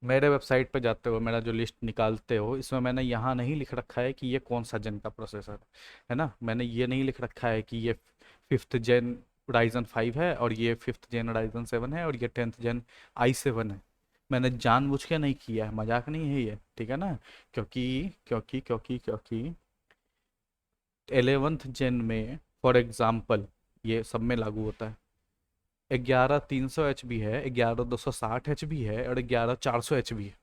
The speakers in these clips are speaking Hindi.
मेरे वेबसाइट पे जाते हो, मेरा जो लिस्ट निकालते हो, इसमें मैंने यहाँ नहीं लिख रखा है कि ये कौन सा जेन का प्रोसेसर है ना। मैंने ये नहीं लिख रखा है कि ये 5th जेन राइजन 5 है और ये 5th जेन राइजन 7 है और ये 10th जेन i7 है। मैंने जानबूझ के नहीं किया है, मजाक नहीं है ये, ठीक है ना। क्योंकि 11th जेन में फॉर एग्जाम्पल ये सब में लागू होता है। 11300 एच बी है, 11260 एच बी है और 11400 एच बी है।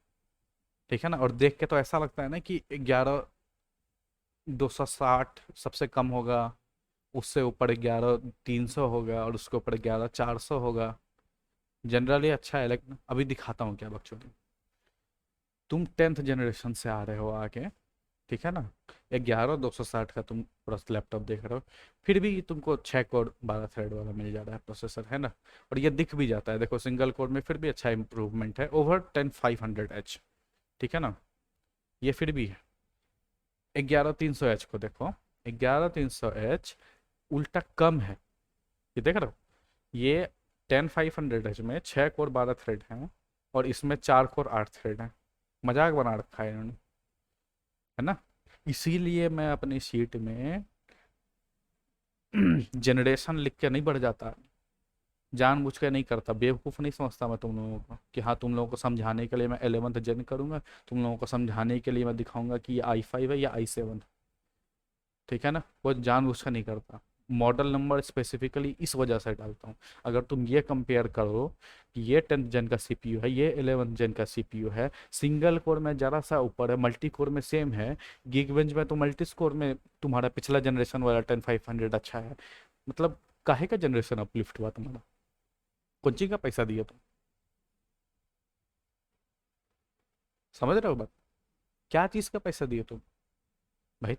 ठीक है ना। और देख के तो ऐसा लगता है ना कि 11260 सबसे कम होगा, उससे ऊपर 11300 होगा और उसके ऊपर 11400 होगा। जनरली अच्छा है, लेकिन अभी दिखाता हूँ क्या बकचोदी। तुम 10th जनरेशन से आ रहे हो आके, ठीक है ना। 11260 का तुम पूरा लैपटॉप देख रहे हो, फिर भी तुमको 6 कोर 12 थ्रेड वाला मिल जा रहा है प्रोसेसर, है ना। और ये दिख भी जाता है, देखो सिंगल कोर में फिर भी अच्छा इंप्रूवमेंट है ओवर 10500 एच, ठीक है ना। ये फिर भी है। 11300 एच को देखो, 11300 एच उल्टा कम है, ये देख रहे हो। ये 10500 एच में 6 कोर 12 थ्रेड हैं और इसमें 4 कोर 8 थ्रेड हैं। मजाक बना रखा है इन्होंने, है ना। इसीलिए मैं अपनी शीट में जनरेशन लिख के नहीं बढ़ जाता, जानबूझ के नहीं करता, बेवकूफ़ नहीं समझता मैं तुम लोगों को कि हाँ तुम लोगों को समझाने के लिए मैं 11th जेन करूंगा, तुम लोगों को समझाने के लिए मैं दिखाऊंगा कि ये i5 है या i7, ठीक है ना। वो जानबूझ कर नहीं करता। मॉडल नंबर स्पेसिफिकली इस वजह से डालता हूँ। अगर तुम ये कंपेयर करो कि ये 10th जेन का सीपीयू है, ये 11th जेन का सीपीयू है, सिंगल कोर में जरा सा ऊपर है, मल्टी कोर में सेम है, गीक बेंच में तो मल्टी कोर में तुम्हारा पिछला जनरेशन वाला 10500 अच्छा है। मतलब काहे का जनरेशन अपलिफ्ट हुआ तुम्हारा, कौन चीज का पैसा दिया तुम, समझ रहे हो बात। क्या चीज का पैसा दिए तुम। भाई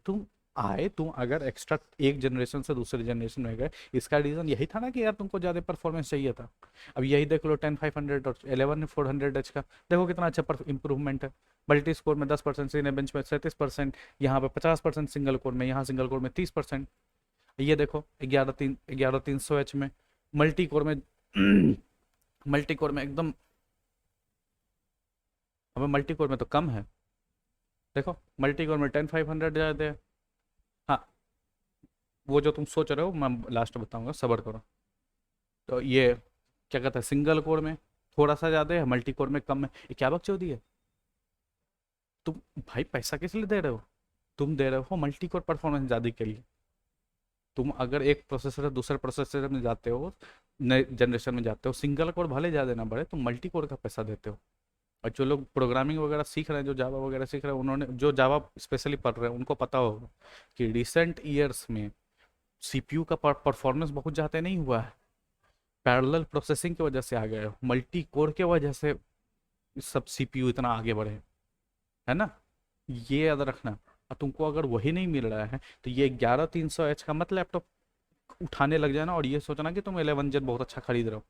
तुम अगर एक्स्ट्रा एक जनरेशन से दूसरे जनरेशन में गए, इसका रीजन यही था ना कि यार तुमको ज्यादा परफॉर्मेंस चाहिए था। अब यही देख लो 10500 और 11400 एच का, देखो कितना अच्छा इंप्रूवमेंट है। मल्टी स्कोर में 10%, सीने बेंच में 37%, यहाँ पे 50%, सिंगल कोर में, यहाँ सिंगल कोर में 30%। ये देखो 11300 एच में, मल्टी कोर में मल्टी कोर में एकदम, हमें मल्टी कोर में तो कम है। देखो मल्टी कोर में 10500 ज़्यादा है। हाँ, वो जो तुम सोच रहे हो मैं लास्ट बताऊंगा, सबर करो। तो ये क्या कहता है, सिंगल कोर में थोड़ा सा ज़्यादा है, मल्टी कोर में कम है। ये क्या बकचोदी है। तुम भाई पैसा किस लिए दे रहे हो, तुम दे रहे हो मल्टी कोर परफॉर्मेंस ज़्यादा के लिए। तुम अगर एक प्रोसेसर से दूसरे प्रोसेसर में जाते हो, नए जनरेशन में जाते हो, सिंगल कोर भले ज़्यादा ना बढ़े, तुम मल्टी कोर का पैसा देते हो। और जो लोग प्रोग्रामिंग वगैरह सीख रहे हैं, जो जावा वगैरह सीख रहे हैं, उन्होंने जो जावा स्पेशली पढ़ रहे हैं उनको पता होगा कि रिसेंट ईयर्स में सीपीयू का परफॉर्मेंस बहुत ज़्यादा नहीं हुआ है। पैरेलल प्रोसेसिंग की वजह से आ गए, मल्टी कोर के वजह से सब सीपीयू इतना आगे बढ़े, है ना। ये याद रखना। और तुमको अगर वही नहीं मिल रहा है तो ये 11300 एच का मत लैपटॉप उठाने लग जाना और ये सोचना कि तुम 11 जेन बहुत अच्छा खरीद रहे हो।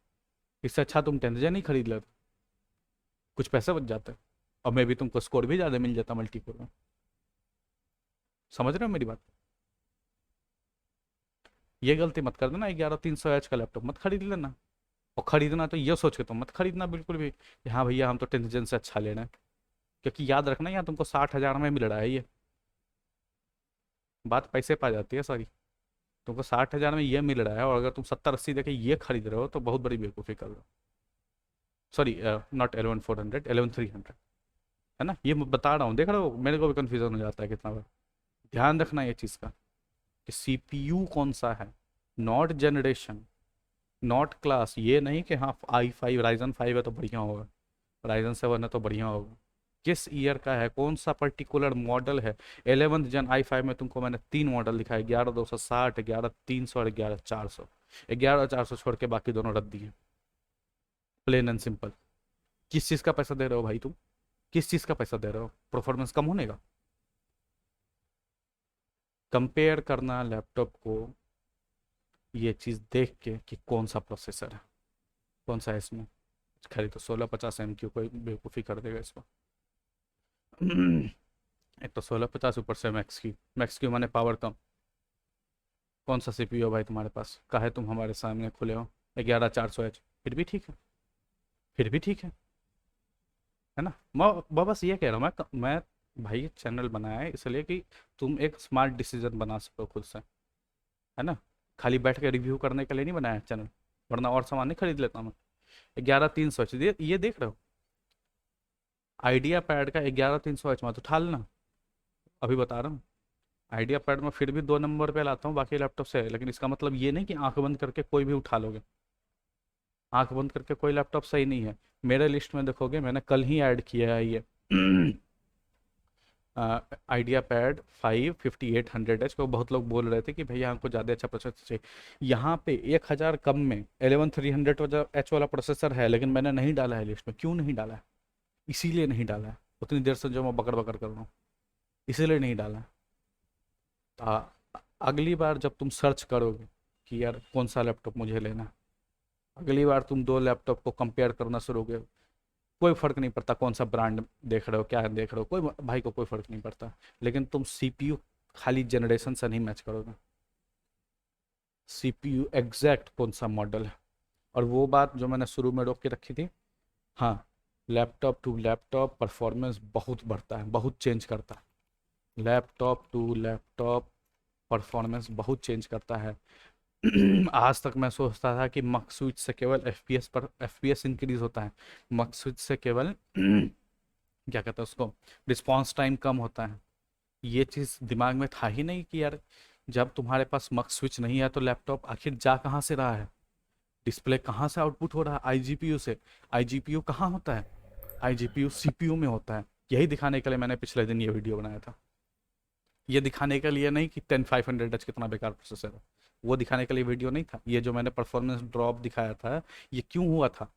इससे अच्छा तुम 10th जेन ही खरीद लेते, कुछ पैसे बच जाते और मे भी तुमको स्कोर भी ज़्यादा मिल जाता मल्टी कोर में। समझ रहे हो मेरी बात। ये गलती मत कर देना, 11300 एच का लैपटॉप मत खरीद लेना। और खरीदना तो ये सोच के तो मत खरीदना बिल्कुल भी कि हाँ भैया हम तो 10th जेन से अच्छा लेना है। क्योंकि याद रखना यहाँ तुमको 60,000 में मिल रहा है ये, बात पैसे पा जाती है सारी। तुमको 60,000 में ये मिल रहा है और अगर तुम 70-80 देके ये खरीद रहे हो तो बहुत बड़ी बेवकूफ़ी कर रहे हो। सॉरी, नॉट 11,400, 11,300, है ना। ये मैं बता रहा हूँ, देख रहे हो मेरे को भी कन्फ्यूजन हो जाता है कितना बार। ध्यान रखना ये चीज़ का कि सीपीयू कौन सा है, नॉट जनरेशन, नॉट क्लास। ये नहीं कि हाँ i5 राइजन 5 है तो बढ़िया होगा, राइजन 7 है तो बढ़िया होगा। किस ईयर का है, कौन सा पर्टिकुलर मॉडल है। 11th जेन i5 में तुमको मैंने 3 मॉडल दिखाया, 11260, 11300 और 11400। 11400 छोड़ के बाकी दोनों रद्द दिए, प्लेन एंड सिंपल। किस चीज़ का पैसा दे रहे हो भाई तुम, किस चीज़ का पैसा दे रहे हो, परफॉर्मेंस कम होने का। कंपेयर करना लैपटॉप को ये चीज़ देख के कि कौन सा प्रोसेसर है, कौन सा है इसमें। खरीद तो 1650 MQ कोई बेवकूफ़ी कर देगा इसको। एक तो 1650, ऊपर से मैक्स क्यू माने पावर कम। कौन सा सीपीयू है भाई तुम्हारे पास, काहे तुम हमारे सामने खुले हो। 11400 एच फिर भी ठीक है, फिर भी ठीक है। है ना। मैं बस ये कह रहा हूँ, मैं भाई चैनल बनाया है इसलिए कि तुम एक स्मार्ट डिसीजन बना सको खुद से, है ना। खाली बैठ के रिव्यू करने के लिए नहीं बनाया चैनल, वरना और सामान नहीं खरीद लेता मैं। 11,300 ये देख रहे हो, आइडिया पैड का 11,300 मत उठा लेना, अभी बता रहा हूँ। आइडिया पैड में फिर भी 2 नंबर पे लाता हूँ बाकी लैपटॉप से, लेकिन इसका मतलब ये नहीं कि आंख बंद करके कोई भी उठा लोगे। आंख बंद करके कोई लैपटॉप सही नहीं है। मेरे लिस्ट में देखोगे मैंने कल ही ऐड किया है ये आइडिया पैड 5800H को। बहुत लोग बोल रहे थे कि भैया हमको ज़्यादा अच्छा प्रोसेसर चाहिए। यहाँ पे 1,000 कम में 11300H वाला प्रोसेसर है, लेकिन मैंने नहीं डाला है लिस्ट में। क्यों नहीं डाला है? इसीलिए नहीं डाला है, उतनी देर से जो मैं बकड़ बकड़ कर रहा हूँ, इसीलिए नहीं डाला है। अगली बार जब तुम सर्च करोगे कि यार कौन सा लैपटॉप मुझे लेना है, अगली बार तुम दो लैपटॉप को कंपेयर करना शुरू करोगे, कोई फर्क नहीं पड़ता कौन सा ब्रांड देख रहे हो, क्या देख रहे हो, कोई भाई को कोई फर्क नहीं पड़ता। लेकिन तुम सीपीयू खाली जनरेशन से नहीं मैच करोगे, सीपीयू एग्जैक्ट कौन सा मॉडल है। और वो बात जो मैंने शुरू में रोक के रखी थी, हाँ, लैपटॉप टू लैपटॉप परफॉर्मेंस बहुत बढ़ता है, बहुत चेंज करता है। लैपटॉप टू लैपटॉप परफॉर्मेंस बहुत चेंज करता है। आज तक मैं सोचता था कि मक स्विच से केवल एफपीएस इंक्रीज होता है, मक स्विच से केवल क्या कहते हैं उसको, रिस्पॉन्स टाइम कम होता है। ये चीज़ दिमाग में था ही नहीं कि यार जब तुम्हारे पास मक स्विच नहीं है तो लैपटॉप आखिर जा कहाँ से रहा है, डिस्प्ले कहाँ से आउटपुट हो रहा है, आईजीपीयू से। आईजीपीयू कहाँ होता है? आईजीपीयू सीपीयू में होता है। यही दिखाने के लिए मैंने पिछले दिन ये वीडियो बनाया था। ये दिखाने के लिए नहीं कि 10500H कितना बेकार प्रोसेसर है, वो दिखाने के लिए वीडियो नहीं था। ये जो मैंने परफॉर्मेंस ड्रॉप दिखाया था, ये क्यों हुआ था?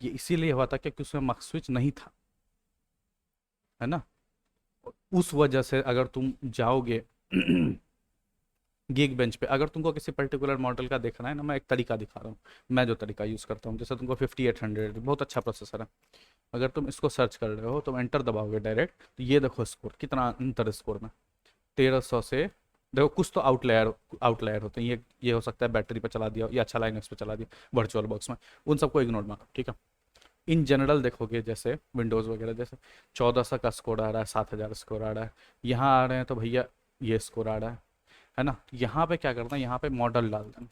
ये इसीलिए हुआ था क्योंकि उसमें मक स्विच नहीं था, है ना। उस वजह से अगर तुम जाओगे गीक बेंच पे, अगर तुमको किसी पर्टिकुलर मॉडल का देखना है ना, मैं एक तरीका दिखा रहा हूँ, मैं जो तरीका यूज़ करता हूँ। जैसे तुमको 5800 बहुत अच्छा प्रोसेसर है, अगर तुम इसको सर्च कर रहे हो, तुम एंटर दबाओगे डायरेक्ट, तो ये देखो स्कोर कितना अंतर है स्कोर में। 1300 से देखो, कुछ तो आउटलायर होते हैं, ये हो सकता है बैटरी पे चला दिया या अच्छा लाइनक्स पे चला दिया वर्चुअल बॉक्स में, उन सबको इग्नोर मारो, ठीक है। इन जनरल देखोगे जैसे विंडोज़ वगैरह, जैसे 1400 का स्कोर आ रहा है, 7,000 स्कोर आ रहा है, यहाँ आ रहे हैं तो भैया ये स्कोर आ रहा है ना। यहाँ पे क्या करना है, यहाँ पे मॉडल डाल देना,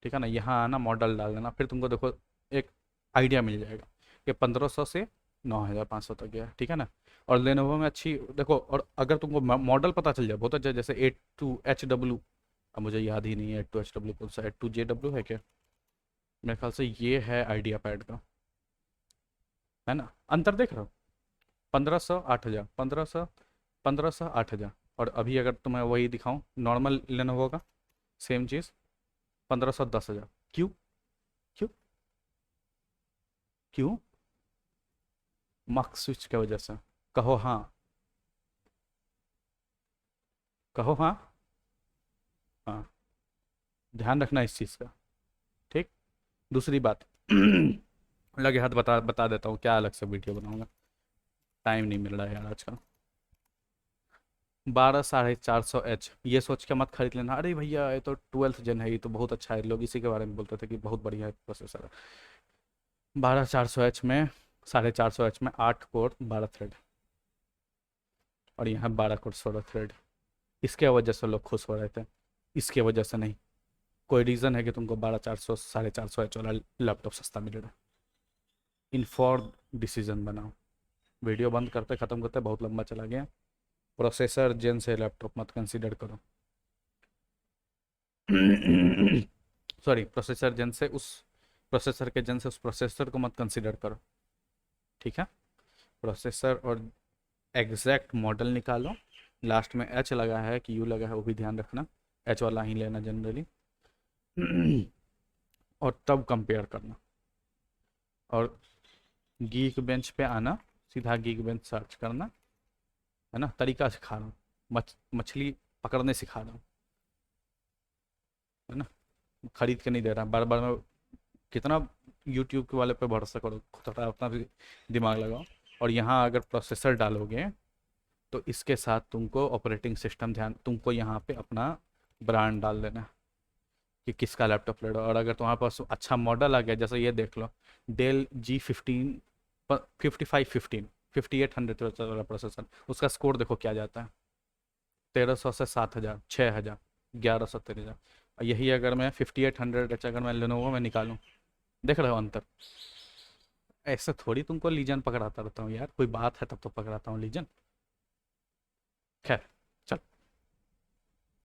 ठीक है ना। यहाँ आना, मॉडल डाल देना, फिर तुमको देखो एक आइडिया मिल जाएगा कि 1500 से 9,500 तक गया, ठीक है ना। और लेनोवो में अच्छी देखो, और अगर तुमको मॉडल पता चल जाए बहुत अच्छा, जैसे 82HW, अब मुझे याद ही नहीं है 82HW कौन सा, 82JW है क्या, मेरे ख्याल से ये है आइडिया पैड का, है ना। अंतर देख रहे हो, 1500 8,000, 1500 8,000। और अभी अगर तुम्हें वही दिखाऊं नॉर्मल लेनोवो का, सेम चीज़ 1500 10,000। क्यों? क्यों? क्यों? मक स्विच की वजह से। कहो हाँ, कहो हाँ। हाँ, ध्यान रखना इस चीज़ का, ठीक। दूसरी बात लगे हाथ बता बता देता हूँ, क्या अलग से वीडियो बनाऊंगा, टाइम नहीं मिल रहा है यार आजकल। 12 450H, ये सोच के मत खरीद लेना, अरे भैया ये तो 12th जेन है, ये तो बहुत अच्छा है, लोग इसी के बारे में बोलते थे कि बहुत बढ़िया है प्रोसेसर है। 12 400H में, 450H में 8 कोर 12 थ्रेड, और यहाँ 12 कोर 16 थ्रेड। इसके वजह से लोग खुश हो रहे थे, इसके वजह से नहीं। कोई रीज़न है कि तुमको 12 400 450H वाला लैपटॉप सस्ता मिल रहा है? इन्फॉर्म डिसीजन बनाओ। वीडियो बंद करते ख़त्म करते बहुत लंबा चला गया। प्रोसेसर जेन से लैपटॉप मत कंसीडर करो सॉरी, प्रोसेसर जेन से उस प्रोसेसर के जेन से उस प्रोसेसर को मत कंसीडर करो, ठीक है। प्रोसेसर और एग्जैक्ट मॉडल निकालो, लास्ट में एच लगा है कि यू लगा है वो भी ध्यान रखना, एच वाला ही लेना जनरली और तब कंपेयर करना। और गीक बेंच पे आना, सीधा गीक बेंच सर्च करना, है ना। तरीका सिखा रहा हूँ, मछली पकड़ने सिखा रहा हूँ, है ना। खरीद के नहीं दे रहा बार बार मैं। कितना यूट्यूब के वाले पे भरोसा करो, थोड़ा अपना भी दिमाग लगाओ। और यहाँ अगर प्रोसेसर डालोगे तो इसके साथ तुमको ऑपरेटिंग सिस्टम ध्यान, तुमको यहाँ पे अपना ब्रांड डाल देना है, कि किसका लैपटॉप ले लो। और अगर तुम्हारे पास अच्छा मॉडल आ गया, जैसे ये देख लो, डेल G15 5515 5800 वाला प्रोसेसर, उसका स्कोर देखो क्या जाता है, 1300 से 7000, 6000, 1100, 13,000। और यही अगर मैं 5800 अगर मैं लेनोवो में निकालूँ, देख रहे हो अंतर। ऐसे थोड़ी तुमको लीजन पकड़ाता रहता हूँ यार, कोई बात है तब तो पकड़ाता हूँ लीजन। खैर,